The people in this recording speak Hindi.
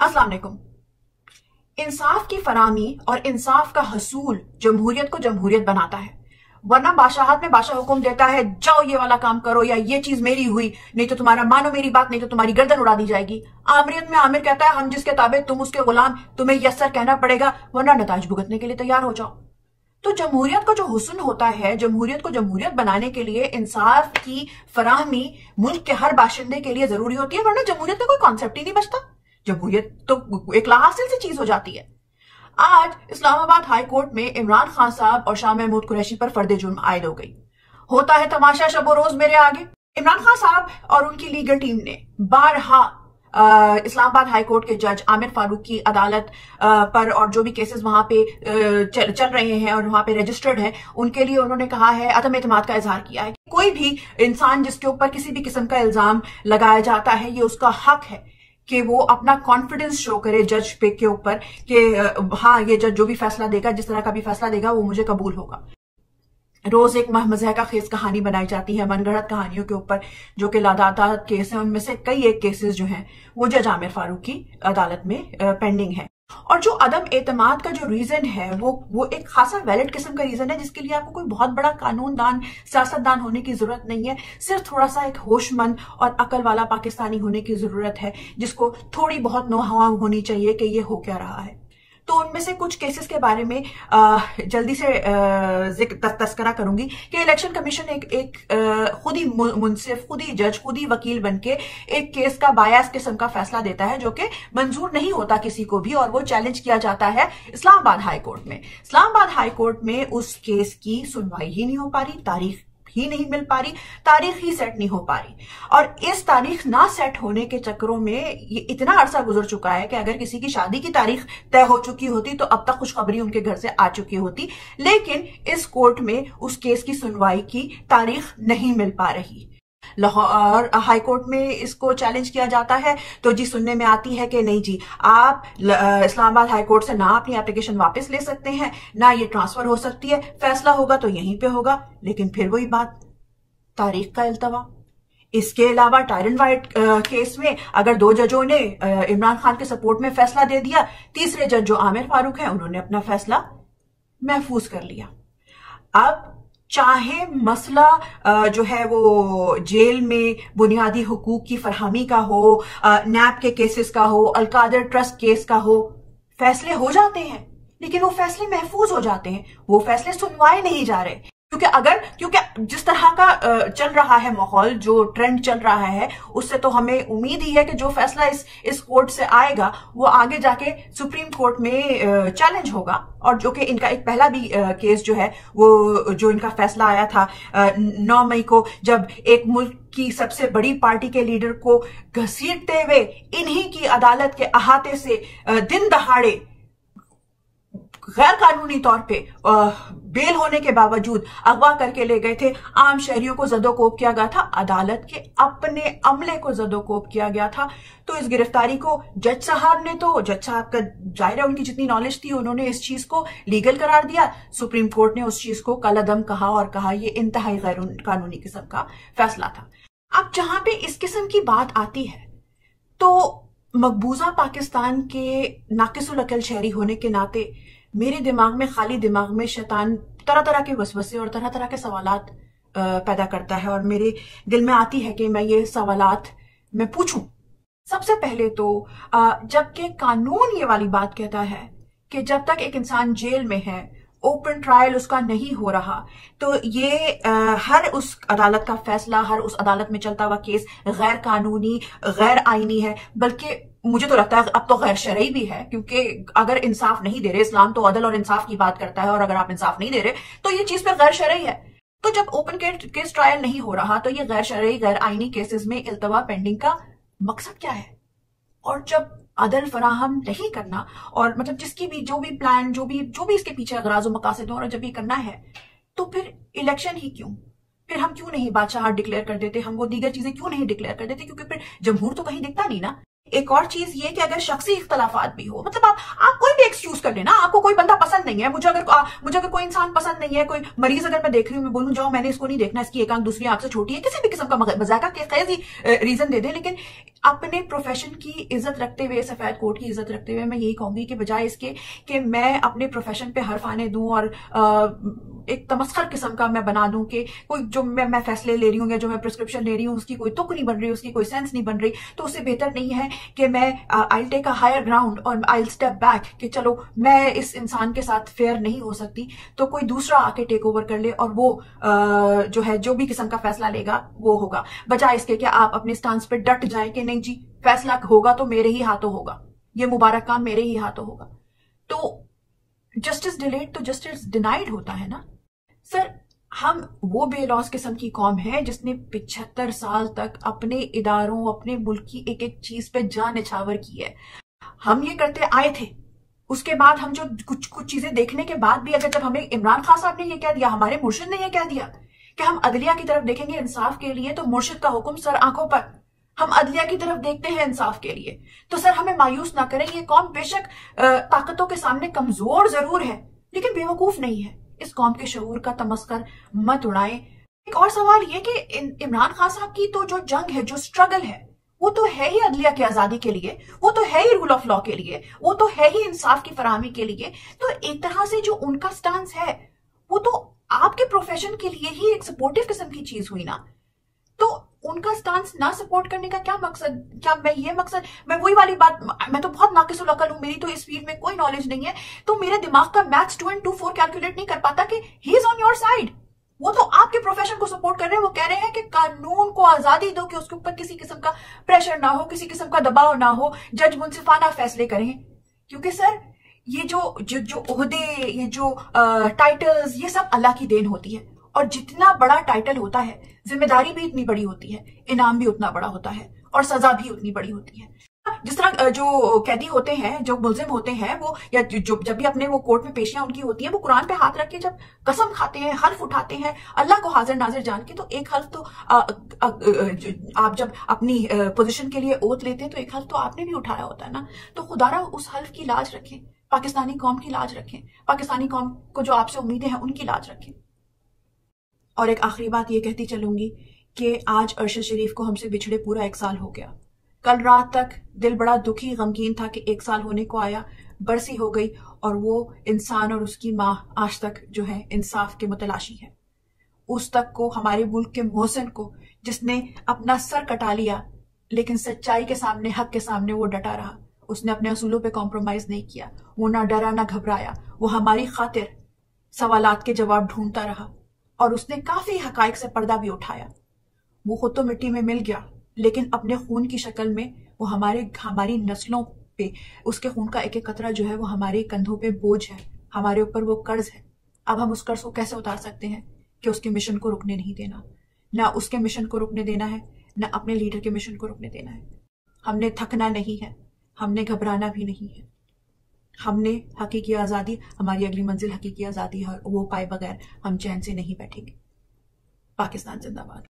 अस्सलाम वालेकुम। इंसाफ की फराहमी और इंसाफ का हसूल जमहूरियत को जमहूरियत बनाता है, वरना बादशाहत में बादशाह हुक्म देता है जाओ ये वाला काम करो या ये चीज मेरी हुई, नहीं तो तुम्हारा मानो मेरी बात, नहीं तो तुम्हारी गर्दन उड़ा दी जाएगी। आमरीत में आमिर कहता है हम जिसके ताबे तुम उसके गुलाम, तुम्हें यस्सर कहना पड़ेगा वरना नताज भुगतने के लिए तैयार हो जाओ। तो जमहूरियत का जो हुस्न होता है, जमहूरियत को जमहूरियत बनाने के लिए इंसाफ की फराहमी मुल्क के हर बाशिंदे के लिए जरूरी होती है, वरना जमहूरियत का कोई कॉन्सेप्ट ही नहीं बचता। जमहूरियत तो एक लाहासिल सी चीज हो जाती है। आज इस्लामाबाद हाई कोर्ट में इमरान खान साहब और शाह महमूद कुरैशी पर फर्द जुर्म आयद हो गई। होता है तमाशा शबो रोज मेरे आगे। इमरान खान साहब और उनकी लीगल टीम ने बारहा इस्लामाबाद हाई कोर्ट के जज आमिर फारूक की अदालत पर और जो भी केसेस वहां पे चल रहे हैं और वहां पे रजिस्टर्ड हैं, उनके लिए उन्होंने कहा है, अदम एतमाद का इजहार किया है। कोई भी इंसान जिसके ऊपर किसी भी किस्म का इल्जाम लगाया जाता है, ये उसका हक है कि वो अपना कॉन्फिडेंस शो करे जज पे के ऊपर कि हाँ ये जज जो भी फैसला देगा, जिस तरह का भी फैसला देगा, वो मुझे कबूल होगा। रोज एक मज़ह का खेज कहानी बनाई जाती है मनगढ़ंत कहानियों के ऊपर, जो कि लादातार केस है। उनमें से कई एक केसेस जो हैं वो जज आमिर फारूक की अदालत में पेंडिंग है। और जो अदम एतमाद का जो रीजन है वो एक खासा वैलिड किस्म का रीजन है, जिसके लिए आपको कोई बहुत बड़ा कानूनदान सियासतदान होने की जरूरत नहीं है। सिर्फ थोड़ा सा एक होशमंद और अकल वाला पाकिस्तानी होने की जरूरत है, जिसको थोड़ी बहुत नौहवा होनी चाहिए कि ये हो क्या रहा है। तो उनमें से कुछ केसेस के बारे में जल्दी से तस्करा करूंगी कि इलेक्शन कमीशन एक खुद ही मुंसिफ, खुद ही जज, खुद ही वकील बनके एक केस का बायस किस्म का फैसला देता है, जो कि मंजूर नहीं होता किसी को भी, और वो चैलेंज किया जाता है इस्लामाबाद हाई कोर्ट में। इस्लामाबाद हाई कोर्ट में उस केस की सुनवाई ही नहीं हो पा रही, तारीख ही नहीं मिल पा रही, तारीख ही सेट नहीं हो पा रही। और इस तारीख ना सेट होने के चक्करों में ये इतना अरसा गुजर चुका है कि अगर किसी की शादी की तारीख तय हो चुकी होती तो अब तक खुशखबरी उनके घर से आ चुकी होती, लेकिन इस कोर्ट में उस केस की सुनवाई की तारीख नहीं मिल पा रही। लाहौर हाई कोर्ट में इसको चैलेंज किया जाता है तो जी सुनने में आती है कि नहीं जी, आप इस्लामाबाद हाई कोर्ट से ना अपनी एप्लीकेशन वापस ले सकते हैं, ना ये ट्रांसफर हो सकती है, फैसला होगा तो यहीं पे होगा। लेकिन फिर वही बात, तारीख का इल्तवा। इसके अलावा टायरन वाइट केस में अगर दो जजों ने इमरान खान के सपोर्ट में फैसला दे दिया, तीसरे जज जो आमिर फारूक है उन्होंने अपना फैसला महफूज कर लिया। अब चाहे मसला जो है वो जेल में बुनियादी हुकूक की फरहमी का हो, नैब के केसेस का हो, अलकादर ट्रस्ट केस का हो, फैसले हो जाते हैं, लेकिन वो फैसले महफूज हो जाते हैं, वो फैसले सुनवाए नहीं जा रहे। क्योंकि जिस तरह का चल रहा है माहौल, जो ट्रेंड चल रहा है, उससे तो हमें उम्मीद ही है कि जो फैसला इस कोर्ट से आएगा वो आगे जाके सुप्रीम कोर्ट में चैलेंज होगा। और जो कि इनका एक पहला भी केस जो है वो जो इनका फैसला आया था 9 मई को, जब एक मुल्क की सबसे बड़ी पार्टी के लीडर को घसीटते हुए इन्हीं की अदालत के अहाते से दिन दहाड़े गैर कानूनी तौर पे बेल होने के बावजूद अगवा करके ले गए थे। आम शहरियों को जदोकोब किया गया था, अदालत के अपने अमले को जदोकोब किया गया था। तो इस गिरफ्तारी को जज साहब का जाहिर है उनकी जितनी नॉलेज थी उन्होंने इस चीज को लीगल करार दिया। सुप्रीम कोर्ट ने उस चीज को कलअदम कहा और कहा ये इंतहाई गैर कानूनी किस्म का फैसला था। अब जहां पे इस किस्म की बात आती है तो मकबूजा पाकिस्तान के नाकिसुल अकल शहरी होने के नाते मेरे दिमाग में, खाली दिमाग में शैतान तरह तरह के वसवसे और तरह तरह के सवालात पैदा करता है, और मेरे दिल में आती है कि मैं ये सवालात मैं पूछूं। सबसे पहले तो जबकि कानून ये वाली बात कहता है कि जब तक एक इंसान जेल में है, ओपन ट्रायल उसका नहीं हो रहा, तो ये हर उस अदालत का फैसला, हर उस अदालत में चलता हुआ केस गैर कानूनी, गैर आईनी है, बल्कि मुझे तो लगता है अब तो गैर शरई भी है। क्योंकि अगर इंसाफ नहीं दे रहे, इस्लाम तो अदल और इंसाफ की बात करता है, और अगर आप इंसाफ नहीं दे रहे तो ये चीज पे गैर शरई है। तो जब ओपन केस ट्रायल नहीं हो रहा तो ये गैर शरई, गैर आईनी केसेस में इल्तवा पेंडिंग का मकसद क्या है? और जब अदल फराहम नहीं करना, और मतलब जिसकी भी जो भी प्लान, जो भी इसके पीछे अगराज और मकासद हो, और जब ये करना है तो फिर इलेक्शन ही क्यों? फिर हम क्यों नहीं बादशाह डिक्लेयर कर देते, हम वो दीगर चीजें क्यों नहीं डिक्लेयर कर देते? क्योंकि फिर जमहूर तो कहीं दिखता नहीं ना। एक और चीज ये कि अगर शख्सी इख्तलाफात भी हो, मतलब आप कोई भी एक्सक्यूज कर लेना, आपको कोई बंदा पसंद नहीं है, मुझे अगर कोई इंसान पसंद नहीं है, कोई मरीज अगर मैं देख रही हूँ, मैं बोलूँ जाओ मैंने इसको नहीं देखना, इसकी एक आंख दूसरी आंख से छोटी है, किसी भी किस्म का मजाका के कैसी रीजन दे दे, लेकिन अपने प्रोफेशन की इज्जत रखते हुए, सफेद कोट की इज्जत रखते हुए मैं यही कहूंगी कि बजाय इसके कि मैं अपने प्रोफेशन पे हर्फ आने दूं और एक तमस्खर किस्म का मैं बना दूं कि कोई जो मैं फैसले ले रही हूँ या जो मैं प्रिस्क्रिप्शन ले रही हूँ उसकी कोई तुक नहीं बन रही, उसकी कोई सेंस नहीं बन रही, तो उससे बेहतर नहीं है कि मैं I take a higher ground और आई स्टेप बैक कि चलो मैं इस इंसान के साथ फेयर नहीं हो सकती, तो कोई दूसरा आके टेक ओवर कर ले और वो जो है जो भी किस्म का फैसला लेगा वो होगा, बजाय इसके कि आप अपने स्टांस पे डट जाए कि नहीं जी फैसला होगा तो मेरे ही हाथों होगा, ये मुबारक काम मेरे ही हाथों होगा। तो जस्टिस डिलेड तो जस्टिस डिनाइड होता है ना सर। हम वो बेलौस किस्म की कौम है जिसने 75 साल तक अपने इदारों, अपने मुल्क की एक एक चीज पे जान निछावर की है। हम ये करते आए थे, उसके बाद हम जो कुछ चीजें देखने के बाद भी, अगर जब हमें इमरान खान साहब ने ये कह दिया, हमारे मुर्शिद ने ये कह दिया कि हम अदलिया की तरफ देखेंगे इंसाफ के लिए, तो मुर्शिद का हुक्म सर आंखों पर, हम अदलिया की तरफ देखते हैं इंसाफ के लिए, तो सर हमें मायूस ना करें। ये कौम बेशक ताकतों के सामने कमजोर जरूर है लेकिन बेवकूफ नहीं है। इस कौम के शऊर का तमस्कर मत उड़ाएं। एक और सवाल ये कि इमरान खान साहब की तो जो जंग है, जो स्ट्रगल है, वो तो है ही अदलिया की आजादी के लिए, वो तो है ही रूल ऑफ लॉ के लिए, वो तो है ही इंसाफ की फराहमी के लिए। तो एक तरह से जो उनका स्टांस है वो तो आपके प्रोफेशन के लिए ही एक सपोर्टिव किस्म की चीज हुई ना। तो उनका स्टांस ना सपोर्ट करने का क्या मकसद? क्या मैं वही वाली बात, मैं तो बहुत नाकिसुल अकल हूं, मेरी तो इस फील्ड में कोई नॉलेज नहीं है, तो मेरे दिमाग का मैथ्स 2 and 2 4 कैलकुलेट नहीं कर पाता कि he is on your side. वो तो आपके प्रोफेशन को सपोर्ट कर रहे हैं, वो कह रहे हैं कि कानून को आजादी दो कि उसके ऊपर किसी किस्म का प्रेशर ना हो, किसी किस्म का दबाव ना हो, जज मुंसिफाना फैसले करें। क्योंकि सर ये जो ओहदे, ये जो टाइटल्स, ये सब अल्लाह की देन होती है, और जितना बड़ा टाइटल होता है जिम्मेदारी भी इतनी बड़ी होती है, इनाम भी उतना बड़ा होता है और सजा भी उतनी बड़ी होती है। जिस तरह जो कैदी होते हैं, जो मुलजिम होते हैं, वो या जो जब भी अपने वो कोर्ट में पेशियां उनकी होती हैं, वो कुरान पे हाथ रख के जब कसम खाते हैं, हल्फ उठाते हैं अल्लाह को हाजिर नाजिर जान के, तो एक हल्फ तो आप जब अपनी पोजीशन के लिए ओथ लेते हैं तो एक हल्फ तो आपने भी उठाया होता है ना। तो खुदारा उस हल्फ की लाज रखें, पाकिस्तानी कौम की लाज रखें, पाकिस्तानी कौम को जो आपसे उम्मीदें हैं उनकी लाज रखें। और एक आखिरी बात ये कहती चलूंगी कि आज अरशद शरीफ को हमसे बिछड़े पूरा 1 साल हो गया। कल रात तक दिल बड़ा दुखी गमगीन था कि 1 साल होने को आया, बरसी हो गई, और वो इंसान और उसकी माँ आज तक जो है इंसाफ के मुतलाशी है। उस तक को, हमारे मुल्क के मोहसिन को, जिसने अपना सर कटा लिया लेकिन सच्चाई के सामने, हक के सामने वो डटा रहा, उसने अपने असूलों पे कॉम्प्रोमाइज नहीं किया, वो ना डरा ना घबराया, वो हमारी खातिर सवालात के जवाब ढूंढता रहा, और उसने काफी हकाइक से पर्दा भी उठाया। वो खुद तो मिट्टी में मिल गया लेकिन अपने खून की शक्ल में वो हमारी नस्लों पे, उसके खून का एक एक कतरा जो है वो हमारे कंधों पे बोझ है, हमारे ऊपर वो कर्ज है। अब हम उस कर्ज को कैसे उतार सकते हैं कि उसके मिशन को रुकने नहीं देना, ना उसके मिशन को रुकने देना है, ना अपने लीडर के मिशन को रुकने देना है। हमने थकना नहीं है, हमने घबराना भी नहीं है, हमने हकीकी आजादी, हमारी अगली मंजिल हकीकी आजादी है, वो पाए बगैर हम चैन से नहीं बैठेंगे। पाकिस्तान जिंदाबाद।